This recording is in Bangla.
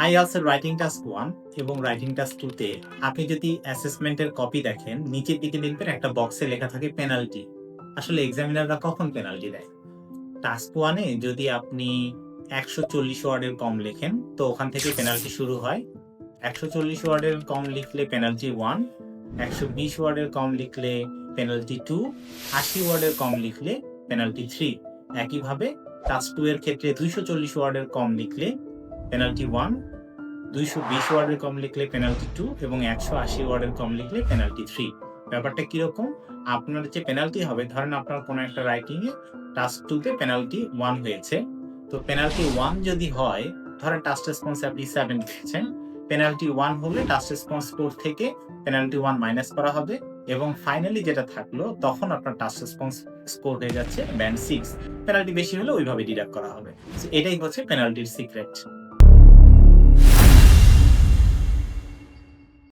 আইএলটিএস এর রাইটিং টাস্ক 1 এবং রাইটিং টাস্ক 2 তে আপনি যদি অ্যাসেসমেন্টের কপি দেখেন, নিচের দিকে দেখবেন একটা বক্সে লেখা থাকে পেনাল্টি। আসলে এক্সামিনাররা কখন পেনাল্টি দেয়? টাস্ক 1 এ যদি আপনি 140 ওয়ার্ডের কম লেখেন, তো ওখান থেকে পেনাল্টি শুরু হয়। 140 ওয়ার্ডের কম লিখলে পেনাল্টি 1, 120 ওয়ার্ডের কম লিখলে পেনাল্টি 2, 80 ওয়ার্ডের কম লিখলে পেনাল্টি 3। একইভাবে টাস্ক 2 এর ক্ষেত্রে 240 ওয়ার্ডের কম লিখলে পেনাল্টি 1, 220 ওয়ার্ডের কম লিখলে পেনাল্টি 2 এবং 180 ওয়ার্ডের কম লিখলে পেনাল্টি 3। ব্যাপারটা কিরকম? আপনার যে পেনাল্টি হবে, ধরেন আপনার কোনো একটা রাইটিং এ টাস্ক 2 তে পেনাল্টি 1 হয়েছে। তো পেনাল্টি 1 যদি হয়, ধরেন টাস্ক রেসপন্সে আপনি 7 লিখেছেন, পেনাল্টি 1 হলে টাস্ক রেসপন্স স্কোর থেকে পেনাল্টি 1 মাইনাস করা হবে এবং ফাইনালি যেটা থাকলো তখন আপনার টাস্ক রেসপন্স স্কোর হয়ে যাচ্ছে ব্যান্ড 6। পেনাল্টি বেশি হলে ওইভাবে ডিডাক্ট করা হবে। এটাই হচ্ছে পেনাল্টির সিক্রেট।